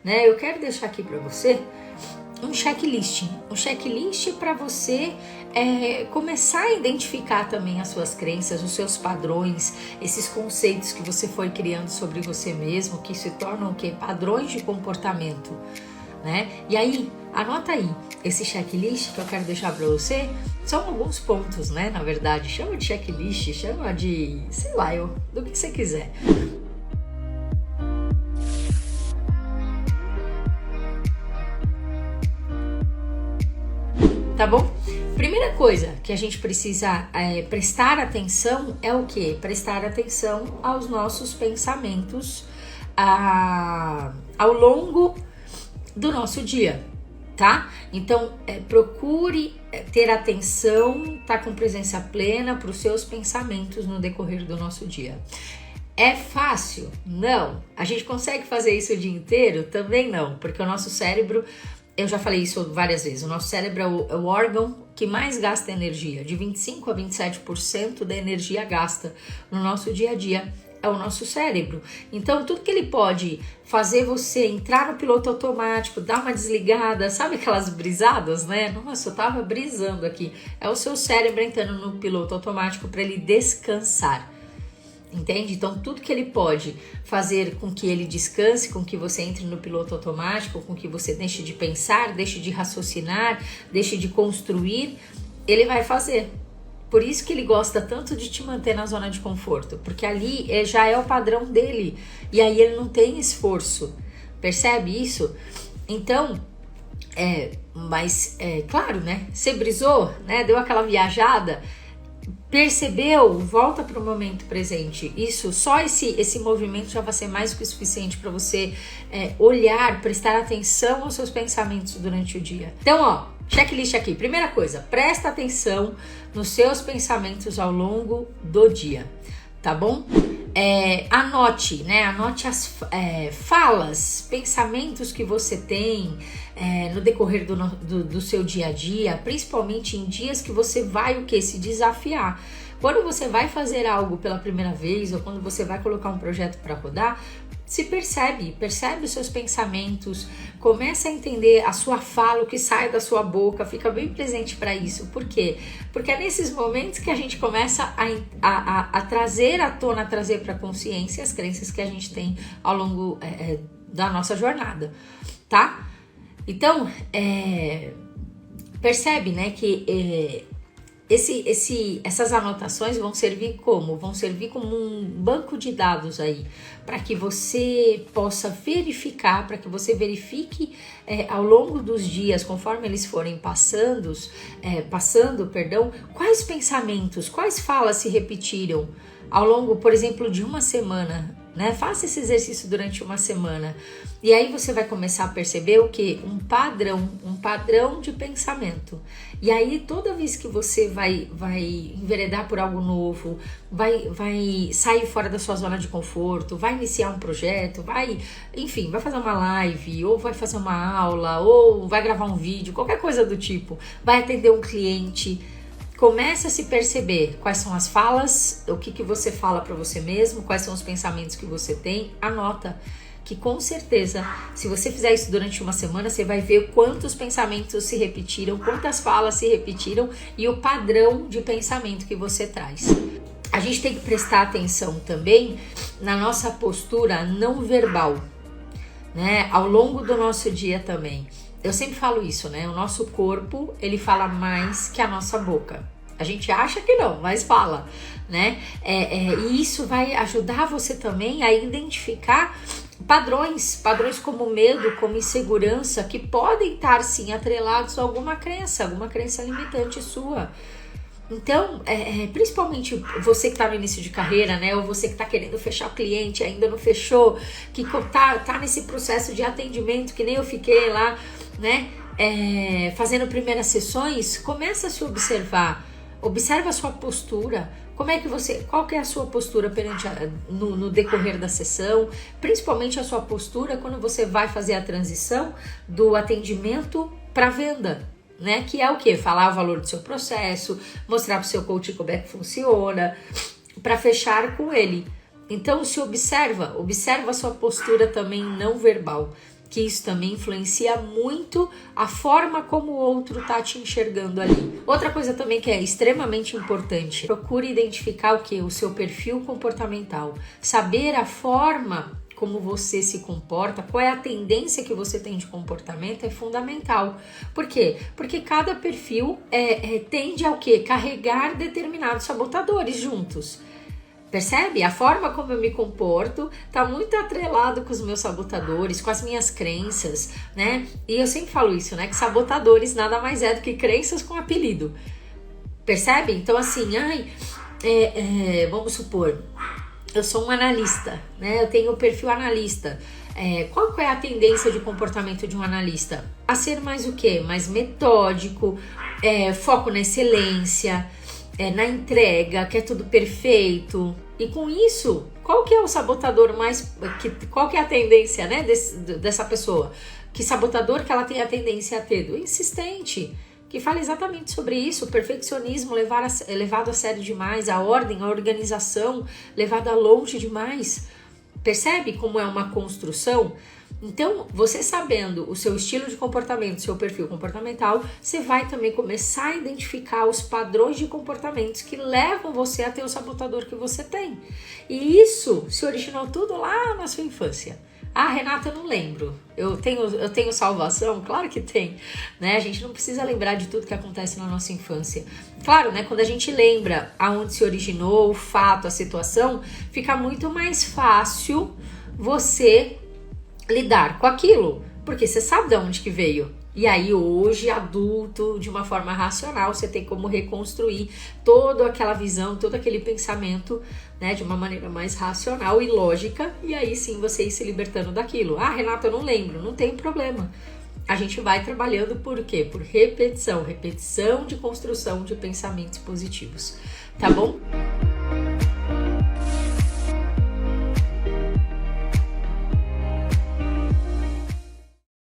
né? Eu quero deixar aqui para você um checklist para você começar a identificar também as suas crenças, os seus padrões, esses conceitos que você foi criando sobre você mesmo, que se tornam o quê? Padrões de comportamento, né? E aí, anota aí, esse checklist que eu quero deixar para você, são alguns pontos, né? Na verdade, chama de checklist, chama de, sei lá, do que você quiser. Tá bom? Primeira coisa que a gente precisa prestar atenção é o quê? Prestar atenção aos nossos pensamentos ao longo do nosso dia, tá? Então, procure ter atenção, tá com presença plena para os seus pensamentos no decorrer do nosso dia. É fácil? Não. A gente consegue fazer isso o dia inteiro? Também não, porque o nosso cérebro, eu já falei isso várias vezes, o nosso cérebro é o órgão que mais gasta energia, de 25% a 27% da energia gasta no nosso dia a dia é o nosso cérebro. Então, tudo que ele pode fazer você entrar no piloto automático, dar uma desligada, sabe aquelas brisadas, né? Nossa, eu tava brisando aqui. É o seu cérebro entrando no piloto automático para ele descansar. Entende? Então, tudo que ele pode fazer com que ele descanse, com que você entre no piloto automático, com que você deixe de pensar, deixe de raciocinar, deixe de construir, ele vai fazer. Por isso que ele gosta tanto de te manter na zona de conforto, porque ali já é o padrão dele, e aí ele não tem esforço. Percebe isso? Então, claro, né? Você brisou, né? Deu aquela viajada, percebeu, volta para o momento presente. Isso, só esse movimento já vai ser mais que o suficiente para você olhar, prestar atenção aos seus pensamentos durante o dia. Então, ó, checklist aqui. Primeira coisa, presta atenção nos seus pensamentos ao longo do dia, tá bom? Anote, né? Anote as falas, pensamentos que você tem no decorrer do seu dia a dia, principalmente em dias que você vai se desafiar. Quando você vai fazer algo pela primeira vez ou quando você vai colocar um projeto para rodar, se percebe os seus pensamentos, começa a entender a sua fala, o que sai da sua boca, fica bem presente para isso. Por quê? Porque é nesses momentos que a gente começa a trazer à tona, a trazer para a consciência as crenças que a gente tem ao longo da nossa jornada, tá? Então, percebe, né, que essas anotações vão servir como? Vão servir como um banco de dados aí, para que você possa verificar, para que você verifique ao longo dos dias, conforme eles forem passando, quais pensamentos, quais falas se repetiram ao longo, por exemplo, de uma semana, né? Faça esse exercício durante uma semana. E aí você vai começar a perceber o quê? Um padrão de pensamento. E aí toda vez que você vai enveredar por algo novo, vai sair fora da sua zona de conforto, vai iniciar um projeto, vai fazer uma live, ou vai fazer uma aula, ou vai gravar um vídeo, qualquer coisa do tipo, vai atender um cliente. Comece a se perceber quais são as falas, o que você fala para você mesmo, quais são os pensamentos que você tem, anota. Que com certeza, se você fizer isso durante uma semana, você vai ver quantos pensamentos se repetiram, quantas falas se repetiram e o padrão de pensamento que você traz. A gente tem que prestar atenção também na nossa postura não verbal, né? Ao longo do nosso dia também. Eu sempre falo isso, né? O nosso corpo, ele fala mais que a nossa boca. A gente acha que não, mas fala, né? E isso vai ajudar você também a identificar padrões como medo, como insegurança, que podem estar sim atrelados a alguma crença limitante sua. Então, principalmente você que está no início de carreira, né, ou você que está querendo fechar o cliente, ainda não fechou, que tá nesse processo de atendimento, que nem eu fiquei lá, né, fazendo primeiras sessões, começa a se observar, observa a sua postura. Qual que é a sua postura no decorrer da sessão, principalmente a sua postura quando você vai fazer a transição do atendimento para venda, né? Que é o quê? Falar o valor do seu processo, mostrar para o seu coach como é que funciona, para fechar com ele. Então se observa a sua postura também não verbal. que isso também influencia muito a forma como o outro tá te enxergando ali. Outra coisa também que é extremamente importante, procure identificar o que? O seu perfil comportamental. Saber a forma como você se comporta, qual é a tendência que você tem de comportamento é fundamental. Por quê? Porque cada perfil tende ao quê? Carregar determinados sabotadores juntos. Percebe? A forma como eu me comporto está muito atrelado com os meus sabotadores, com as minhas crenças, né? E eu sempre falo isso, né? Que sabotadores nada mais é do que crenças com apelido. Percebe? Então assim, vamos supor, eu sou um analista, né? Eu tenho o perfil analista. Qual que é a tendência de comportamento de um analista? A ser mais o quê? Mais metódico, foco na excelência, na entrega, que é tudo perfeito. E com isso, qual que é o sabotador qual que é a tendência, né, dessa pessoa? Que sabotador que ela tem a tendência a ter? Do insistente, que fala exatamente sobre isso, o perfeccionismo levado a sério demais, a ordem, a organização levada longe demais. Percebe como é uma construção? Então, você sabendo o seu estilo de comportamento, seu perfil comportamental, você vai também começar a identificar os padrões de comportamentos que levam você a ter o sabotador que você tem. E isso se originou tudo lá na sua infância. Ah, Renata, eu não lembro. Eu tenho salvação? Claro que tem, né? A gente não precisa lembrar de tudo que acontece na nossa infância. Claro, né? Quando a gente lembra aonde se originou o fato, a situação, fica muito mais fácil você lidar com aquilo, porque você sabe de onde que veio. E aí hoje, adulto, de uma forma racional, você tem como reconstruir toda aquela visão, todo aquele pensamento, né, de uma maneira mais racional e lógica, e aí sim você ir se libertando daquilo. Ah, Renata, eu não lembro, não tem problema. A gente vai trabalhando por quê? Por repetição de construção de pensamentos positivos, tá bom?